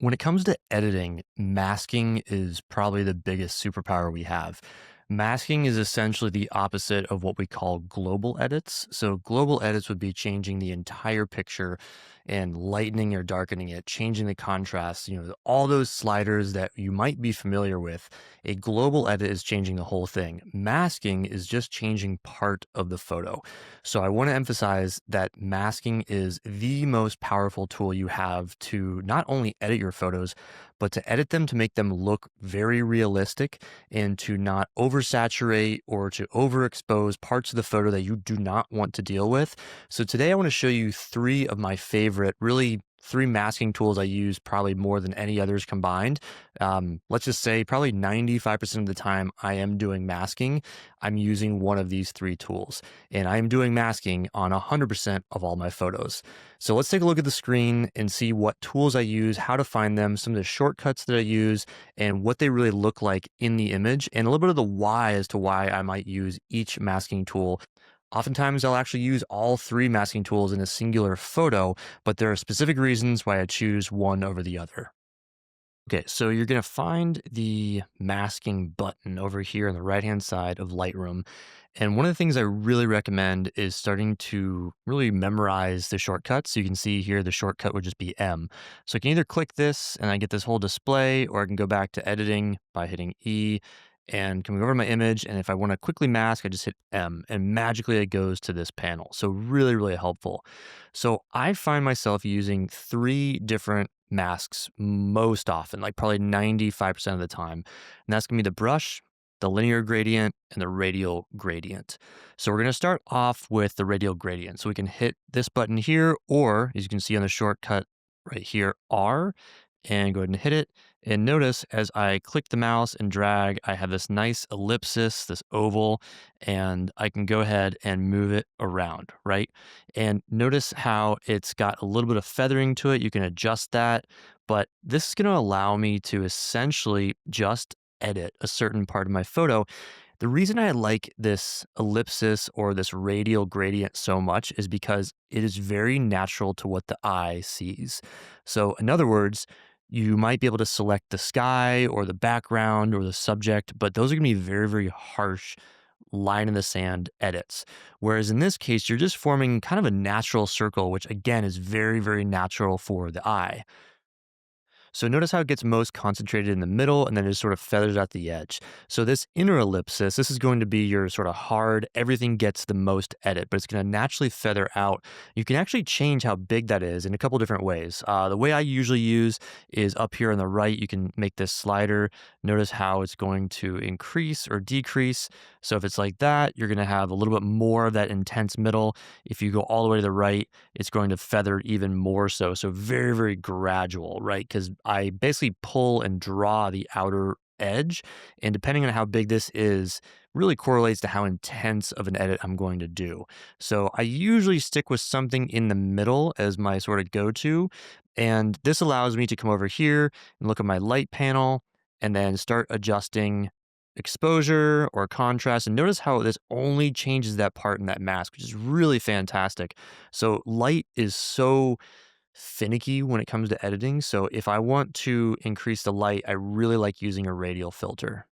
When it comes to editing, masking is probably the biggest superpower we have. Masking is essentially the opposite of what we call global edits. So, global edits would be changing the entire picture and lightening or darkening it, changing the contrast, all those sliders that you might be familiar with. A global edit is changing the whole thing. Masking is just changing part of the photo. So, I want to emphasize that masking is the most powerful tool you have to not only edit your photos, but to edit them to make them look very realistic and to not oversaturate or to overexpose parts of the photo that you do not want to deal with. So today I want to show you three of my favorite, really three masking tools I use probably more than any others combined. Let's just say probably 95% of the time I am doing masking, I'm using one of these three tools, and I am doing masking on 100% of all my photos. So let's take a look at the screen and see what tools I use, how to find them, some of the shortcuts that I use, and what they really look like in the image, and a little bit of the why as to why I might use each masking tool. Oftentimes, I'll actually use all three masking tools in a singular photo, but there are specific reasons why I choose one over the other. Okay, so you're going to find the masking button over here on the right-hand side of Lightroom. And one of the things I really recommend is starting to really memorize the shortcuts. So you can see here the shortcut would just be M. So I can either click this and I get this whole display, or I can go back to editing by hitting E and coming over to my image. And if I want to quickly mask, I just hit M and magically it goes to this panel. So really, really helpful. So I find myself using three different masks most often, like probably 95% of the time. And that's gonna be the brush, the linear gradient, and the radial gradient. So we're gonna start off with the radial gradient. So we can hit this button here, or as you can see on the shortcut right here, R, and go ahead and hit it. And notice as I click the mouse and drag, I have this nice ellipsis, this oval, and I can go ahead and move it around, right? And notice how it's got a little bit of feathering to it. You can adjust that, but this is going to allow me to essentially just edit a certain part of my photo. The reason I like this ellipsis or this radial gradient so much is because it is very natural to what the eye sees. So, in other words, you might be able to select the sky or the background or the subject, but those are going to be very, very harsh line in the sand edits. Whereas in this case, you're just forming kind of a natural circle, which again is very, very natural for the eye. So notice how it gets most concentrated in the middle and then it just sort of feathers out the edge. So this inner ellipsis, this is going to be your sort of hard, everything gets the most edit, but it's going to naturally feather out. You can actually change how big that is in a couple different ways. The way I usually use is up here on the right, you can make this slider. Notice how it's going to increase or decrease. So if it's like that, you're going to have a little bit more of that intense middle. If you go all the way to the right, it's going to feather even more so. So very, very gradual, right? Because I basically pull and draw the outer edge. And depending on how big this is, really correlates to how intense of an edit I'm going to do. So I usually stick with something in the middle as my sort of go-to. And this allows me to come over here and look at my light panel and then start adjusting exposure or contrast. And notice how this only changes that part in that mask, which is really fantastic. So light is so finicky when it comes to editing. So if I want to increase the light, I really like using a radial filter.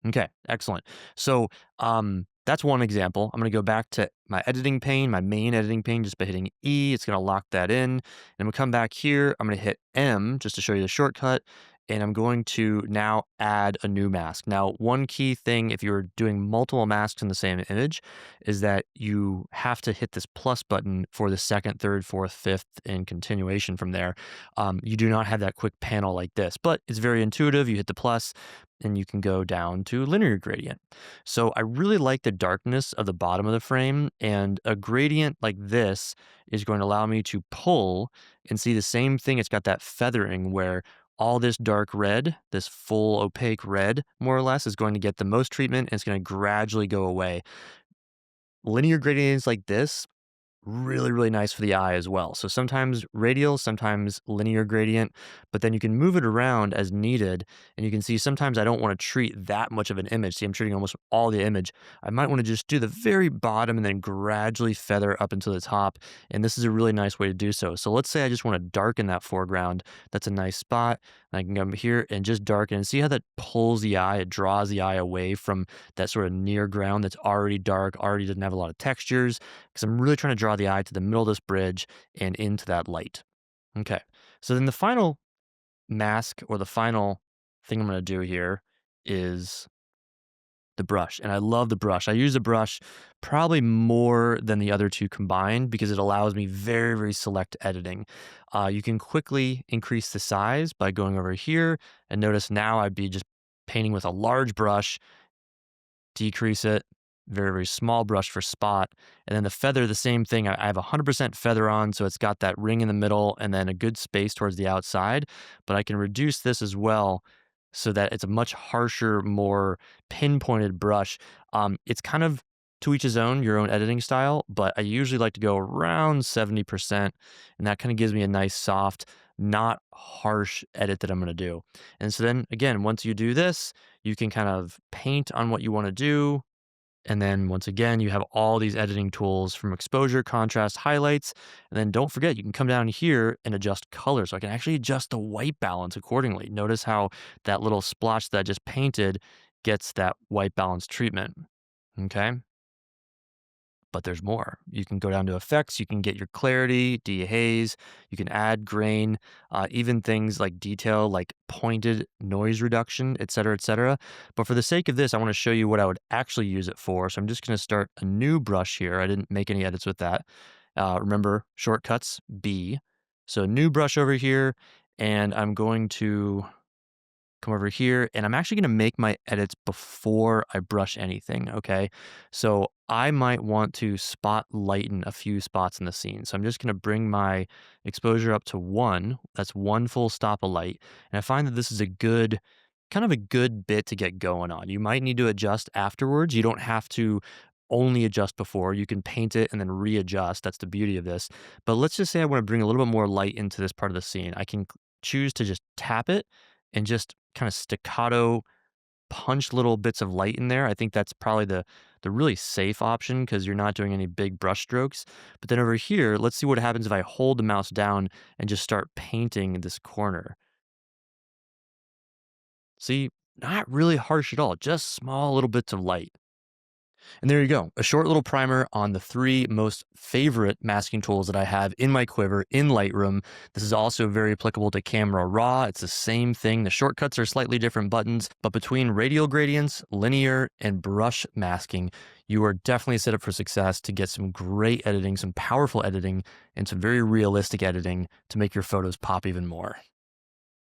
Okay, excellent. So that's one example. I'm going to go back to my editing pane, my main editing pane, just by hitting E. It's going to lock that in. And I'm going to come back here. I'm going to hit M just to show you the shortcut. And I'm going to now add a new mask. Now, one key thing if you're doing multiple masks in the same image is that you have to hit this plus button for the second, third, fourth, fifth, and continuation from there. You do not have that quick panel like this, but it's very intuitive. You hit the plus and you can go down to linear gradient. So I really like the darkness of the bottom of the frame, and a gradient like this is going to allow me to pull and see the same thing. It's got that feathering where all this dark red, this full opaque red, more or less, is going to get the most treatment and it's going to gradually go away. Linear gradients like this really, really nice for the eye as well. So sometimes radial, sometimes linear gradient, but then you can move it around as needed. And you can see sometimes I don't want to treat that much of an image. See, I'm treating almost all the image. I might want to just do the very bottom and then gradually feather up into the top. And this is a really nice way to do so. So let's say I just want to darken that foreground. That's a nice spot. And I can come here and just darken and see how that pulls the eye. It draws the eye away from that sort of near ground that's already dark, already doesn't have a lot of textures, because I'm really trying to draw the eye to the middle of this bridge and into that light. Okay. So then the final mask or the final thing I'm going to do here is the brush. And I love the brush. I use the brush probably more than the other two combined because it allows me very, very select editing. You can quickly increase the size by going over here, and notice now I'd be just painting with a large brush, decrease it, very, very small brush for spot. And then the feather, the same thing. I have 100% feather on, so it's got that ring in the middle and then a good space towards the outside. But I can reduce this as well so that it's a much harsher, more pinpointed brush. It's kind of to each his own, your own editing style, but I usually like to go around 70%, and that kind of gives me a nice, soft, not harsh edit that I'm going to do. And so then again, once you do this, you can kind of paint on what you want to do. And then once again, you have all these editing tools from exposure, contrast, highlights. And then don't forget, you can come down here and adjust color. So I can actually adjust the white balance accordingly. Notice how that little splotch that I just painted gets that white balance treatment. Okay. But there's more. You can go down to effects, you can get your clarity, dehaze, you can add grain, even things like detail, like pointed noise reduction, et cetera, et cetera. But for the sake of this, I want to show you what I would actually use it for. So I'm just going to start a new brush here. I didn't make any edits with that. Remember, shortcuts, B. So new brush over here, and I'm going to come over here, and I'm actually going to make my edits before I brush anything. Okay. So I might want to spot lighten a few spots in the scene. So I'm just going to bring my exposure up to 1. That's 1 full stop of light. And I find that this is a good, kind of a good bit to get going on. You might need to adjust afterwards. You don't have to only adjust before. You can paint it and then readjust. That's the beauty of this. But let's just say I want to bring a little bit more light into this part of the scene. I can choose to just tap it and just kind of staccato punch little bits of light in there. I think that's probably the really safe option because you're not doing any big brush strokes. But then over here, let's see what happens if I hold the mouse down and just start painting this corner. See, not really harsh at all, just small little bits of light. And there you go, a short little primer on the 3 most favorite masking tools that I have in my quiver in Lightroom. This is also very applicable to Camera Raw. It's the same thing. The shortcuts are slightly different buttons, but between radial gradients, linear, and brush masking, you are definitely set up for success to get some great editing, some powerful editing, and some very realistic editing to make your photos pop even more.